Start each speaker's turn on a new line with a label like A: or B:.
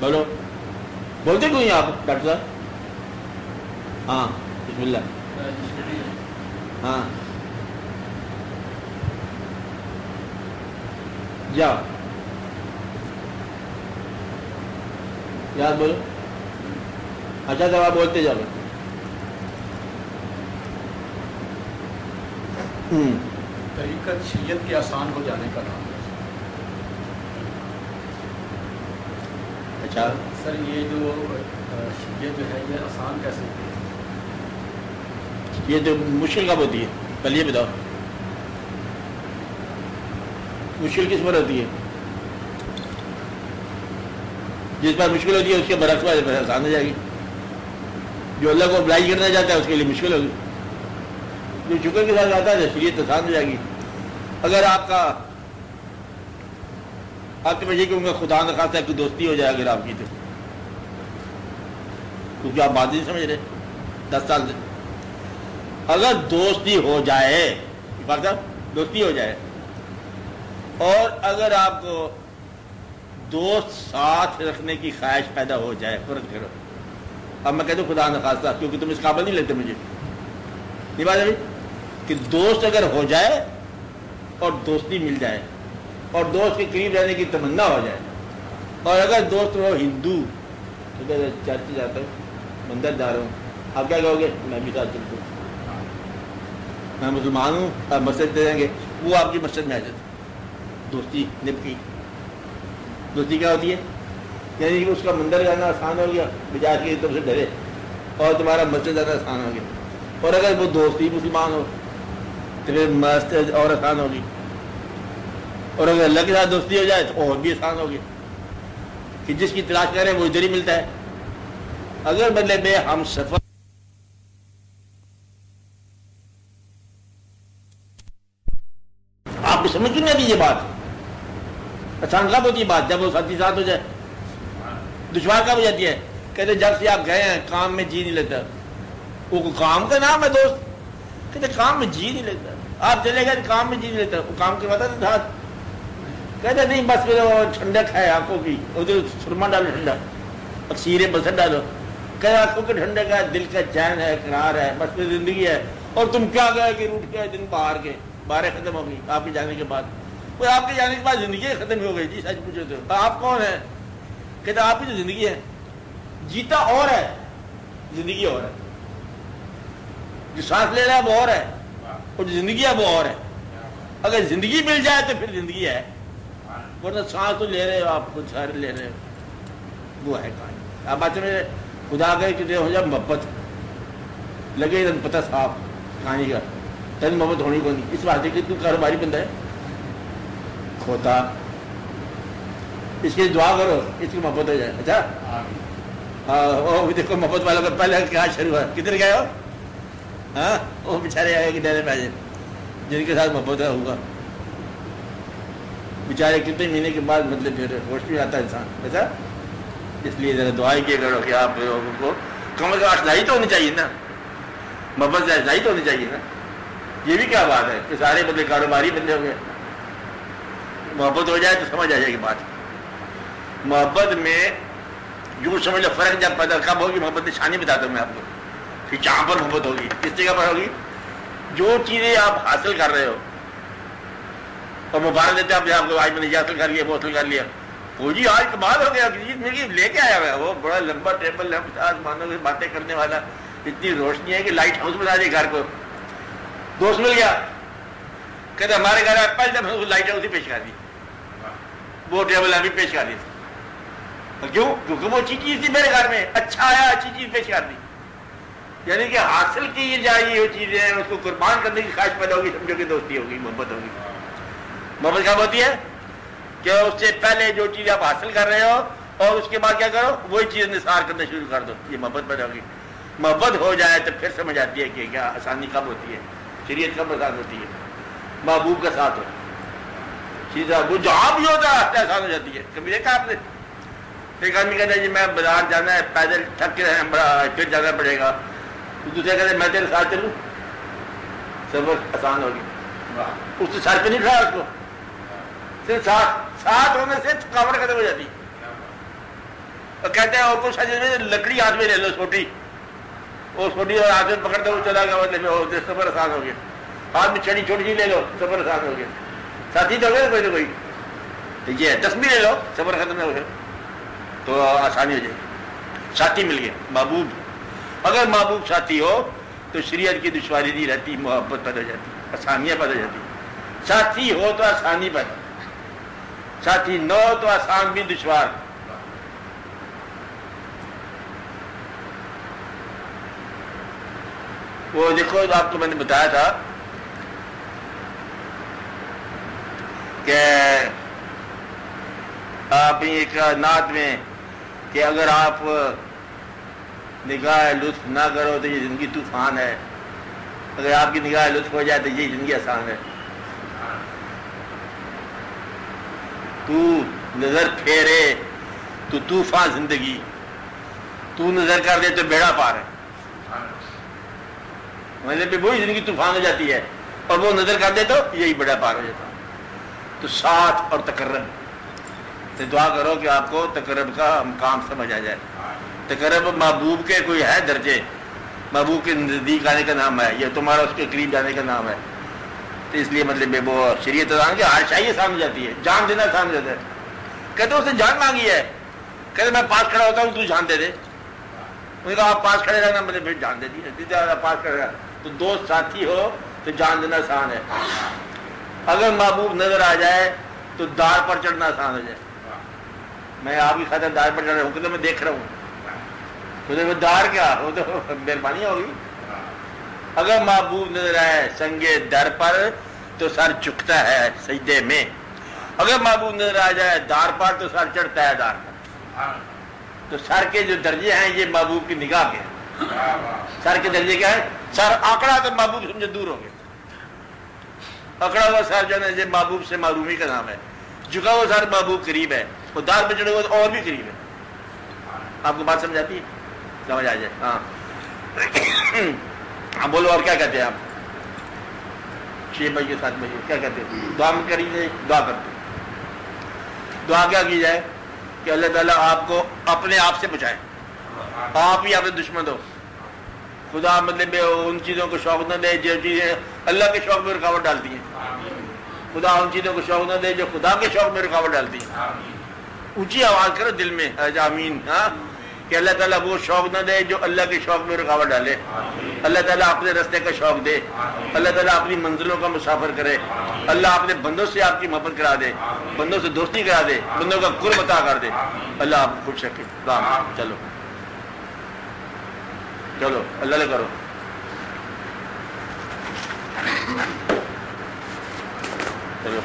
A: بولو، بولتے کیوں ہیں آپ ڈاکٹر صاحب؟ ہاں بسم اللہ. ہاں جاؤ یاد بولو. اچھا تو آپ بولتے جاؤ.
B: طریقت شریعت کے آسان ہو جانے کا نام ہے.
A: اچھا
B: سر یہ جو شریعت جو ہے یہ آسان کیسے ہوتی ہے؟
A: یہ تو مشکل کب ہوتی ہے؟ پہلے یہ بتاؤ مشکل کس پر ہوتی ہے؟ جس پر مشکل ہوتی ہے اس کے برعکس پر آسان ہو جائے گی. جو اللہ کو اپلائی کرنا چاہتا ہے اس کے لیے مشکل ہوگی. جو شکر کے ساتھ آتا ہے شریعت آسان ہو جائے گی. اگر آپ کے میں یہ کہوں گا خدا نہ خواستہ ہے کہ دوستی ہو جائے اگر آپ کی تو، کیونکہ آپ بات نہیں سمجھ رہے 10 سال سے. اگر دوستی ہو جائے دوستی ہو جائے اور اگر آپ کو دوست ساتھ رکھنے کی خواہش پیدا ہو جائے، فرض کرو اب میں کہتا ہوں خدا نخواستہ کیونکہ تم اس قابل نہیں لیتے مجھے یہ بات ہے کہ دوست اگر ہو جائے اور دوستی مل جائے اور دوست کے قریب رہنے کی تمنا ہو جائے، اور اگر دوست ہو ہندو تو چرچ جاتا ہوں مندر جا رہا ہوں، آپ کیا کہو گے؟ میں بھی ساتھ چلتا ہوں. میں مسلمان ہوں، آپ مسجد دے دیں گے، وہ آپ کی مسجد میں آ جاتا. دوستی نبکی دوستی کیا ہوتی ہے؟ یعنی کہ اس کا مندر جانا آسان ہو گیا بجائے کہ تم سے ڈرے، اور تمہارا مسجد جانا آسان ہو گیا. اور اگر وہ دوستی مسلمان ہو تو پھر مسجد اور آسان ہوگی. اور اگر اللہ کے ساتھ دوستی ہو جائے تو اور بھی آسان ہوگی کہ جس کی تلاش کریں وہ ادھر ہی ملتا ہے. اگر بدلے میں ہم سفر آپ سمجھ نہیں ابھی یہ بات آسان کب ہوتی ہے؟ بات جب وہ ساتھی ساتھ ہو جائے. دشوار کب ہو جاتی ہے؟ کہتے جب سے آپ گئے ہیں کام میں جی نہیں لیتا. وہ کام کا نام ہے دوست، کہتے کام میں جی نہیں لیتا. آپ چلے گئے کام میں جی نہیں لیتا، وہ کام کرواتا تھا ساتھ. کہتے نہیں بس پھر وہ ٹھنڈک ہے آنکھوں کی، ادھر سرما ڈالو ٹھنڈا، اکثیر بسر ڈالو. کہ آنکھوں کے ٹھنڈک ہے، دل کا چین ہے، قرار ہے، بس پھر زندگی ہے. اور تم کیا گئے کہ روٹ کے دن باہر کے بارہ ختم ہو گئی آپ کے جانے کے بعد. وہ آپ کے جانے کے بعد زندگی ختم ہو گئی. جی سچ پوچھو تو آپ کون ہیں؟ کہتے آپ کی جو زندگی ہے جیتا اور ہے، زندگی اور ہے. جو سانس لے رہا ہے وہ اور ہے، اور جو زندگی ہے وہ اور ہے. اگر زندگی مل جائے تو پھر زندگی ہے، ورنہ سانس تو لے رہے ہو آپ کچھ سارے لے رہے ہو، وہ ہے کہانی. آپ بات میں خدا گئے کہ ہو جائے محبت لگے تن پتہ صاف کہانی کا تن محبت ہونی کو نہیں. اس بات ہے کہ تو کاروباری بندہ ہے کھوتا، اس کی دعا کرو اس کی محبت ہو جائے. اچھا ہاں دیکھو محبت والوں کا پہلے کیا شروع ہے. کدھر گئے ہو؟ ہاں وہ بیچارے آئے کہ ڈیرے پہ جن کے ساتھ محبت ہوگا بیچارے کتنے مہینے کے بعد مطلب پھر ہوش بھی آتا ہے انسان. اچھا اس لیے ذرا دعائیں کیا کرو کہ آپ لوگوں کو کم از کم اشنائی تو ہونی چاہیے نا، محبت سے اشنائی تو ہونی چاہیے نا. یہ بھی کیا بات ہے کہ سارے بندے کاروباری بندے ہو گئے. محبت ہو جائے تو سمجھ آ جائے گی بات. محبت میں یوں سمجھ لو فرق جب پیدا کب ہوگی، محبت نشانی بتاتا ہوں میں آپ کو کہ جہاں پر محبت ہوگی کس جگہ پر ہوگی. جو چیزیں آپ حاصل کر رہے ہو اور مبارک دیتے آپ کو آج میں نے یہ حاصل کر لیا وہ حاصل کر لیا، وہ جی آج کمال ہو گیا چیز میری لے کے آیا ہوا ہے. وہ بڑا لمبا ٹیبل ہے 50 مانوں کی باتیں کرنے والا، اتنی روشنی ہے کہ لائٹ ہاؤس بنا دیا گھر کو. دوست مل گیا کہتے ہمارے گھر پہلے جب لائٹ ہاؤس ہی پیش کر دی، وہ ٹیبل ابھی پیش کر دی. کیوں؟ کیونکہ وہ اچھی چیز تھی میرے گھر میں، اچھا آیا اچھی چیز پیش کر دی. یعنی کہ حاصل کی جائے وہ چیزیں اس کو قربان کرنے کی خواہش پیدا ہوگی، سمجھو کہ دوستی ہوگی، محبت ہوگی. محبت کیا ہوتی ہے کہ اس سے پہلے جو چیز آپ حاصل کر رہے ہو اور اس کے بعد کیا کرو وہی چیز نثار کرنا شروع کر دو. یہ محبت پیدا ہوگی. محبت ہو جائے تو پھر سمجھ آتی ہے کہ کیا آسانی کب ہوتی ہے، شریعت کب آسان ہوتی ہے. محبوب کا ساتھ ہو چیز وہ جہاں بھی ہوتا ہے آسان ہو جاتی ہے. کبھی دیکھا آپ نے ایک آدمی کہتا ہے جی میں بازار جانا ہے پیدل تھک کے پھر جانا پڑے گا، دوسرے کہتے ہیں میں تیرے ساتھ چلوں، سفر آسان ہوگی. اس سے سر پہ نہیں کھڑا، اس کو صرف ساتھ ہونے سے تھکاوٹ ختم ہو جاتی. اور کہتے ہیں اور کچھ لکڑی ہاتھ میں لے لو چھوٹی، وہ چھوٹی اور ہاتھ میں پکڑتے وہ چلا گیا، مطلب سفر آسان ہو گیا. ہاتھ میں چھڑی چھوٹی سی لے لو، سفر آسان ہو گیا. ساتھی تو ہو گیا کوئی نہ کوئی. ٹھیک ہے، تسبیح لے لو، سفر ختم نہ ہو گیا تو آسانی ہو جائے گی. ساتھی مل گیا محبوب. اگر محبوب ساتھی ہو تو شریعت کی دشواری نہیں رہتی، محبت پیدا ہو جاتی، آسانیاں پیدا ہو جاتی. ساتھی ہو تو آسانی پیدا، ساتھی نہ ہو تو آسان بھی دشوار. وہ دیکھو آپ کو میں نے بتایا تھا کہ آپ ایک نعت میں کہ اگر آپ نگاہ لطف نہ کرو تو یہ زندگی طوفان ہے، اگر آپ کی نگاہ لطف ہو جائے تو یہ زندگی آسان ہے. تو نظر پھیرے تو طوفان زندگی، تو نظر کر دے تو بیڑا پار ہے. مطلب وہی زندگی طوفان ہو جاتی ہے، اور وہ نظر کر دے تو یہی بڑا پار ہو جاتا. تو ساتھ اور تقرب سے دعا کرو کہ آپ کو تقرب کا مقام سمجھ آ جائے. تقرب محبوب کے کوئی ہے درجے، محبوب کے نزدیک آنے کا نام ہے، یہ تمہارا اس کے قریب جانے کا نام ہے. تو اس لیے مطلب وہ شریعت کے ہر شاہی آسان ہو جاتی ہے، جان دینا آسان ہو جاتا ہے. کہتے اس نے جان مانگی ہے، کہتے میں پاس کھڑا ہوتا ہوں تو جان دے دے. انہوں نے کہا آپ پاس کھڑے رہنا، مطلب پھر جان دے دی. پاس کھڑے رہنا تو دوست ساتھی ہو تو جان دینا آسان ہے. اگر محبوب نظر آ جائے تو دار پر چڑھنا آسان ہو جائے. میں آپ کی خاطر دار پر چڑھ رہا ہوں، کہ میں دیکھ رہا ہوں تو دار کیا، وہ تو مہربانی ہوگی. اگر محبوب نظر آئے سنگے در پر تو سر جھکتا ہے سجدے میں. اگر محبوب نظر آ جائے دار پر تو سر چڑھتا ہے دار پر. تو سر کے جو درجے ہیں یہ محبوب کی نگاہ کے ہیں. سر کے درجے کیا ہے؟ سر آکڑا تو محبوب سمجھے دور ہو گئے. اکڑا ہوا سر جو ہے محبوب سے معرومی کا نام ہے. جھکا ہوا سر محبوب قریب ہے، وہ دار پہ چڑھے ہوا تو اور بھی قریب ہے. آپ کو بات سمجھ آتی ہے؟ سمجھ آ جائے. ہاں ہاں بولو اور کیا کہتے ہیں آپ؟ 6 بجے 7 بجے کیا کہتے ہیں؟ دعا میں کریے، دعا کرتے. دعا کیا کی جائے کہ اللہ تعالیٰ آپ کو اپنے آپ سے بچائے. آپ ہی اپنے دشمن ہو. خدا مطلب ان چیزوں کو شوق نہ دے جو چیزیں اللہ کے شوق میں رکاوٹ ڈالتی ہیں. خدا ان چیزوں کو شوق نہ دے جو خدا کے شوق میں رکاوٹ ڈالتی ہیں. اونچی آواز کرو دل میں آمین. ہاں کہ اللہ تعالیٰ وہ شوق نہ دے جو اللہ کے شوق میں رکاوٹ ڈالے. اللہ تعالیٰ اپنے رستے کا شوق دے. اللہ تعالیٰ اپنی منزلوں کا مسافر کرے. اللہ اپنے بندوں سے آپ کی محبت کرا دے، بندوں سے دوستی کرا دے، بندوں کا قرب عطا کر دے. اللہ آپ کو خوش رکھے. چلو چلو اللہ نے کرو. چلو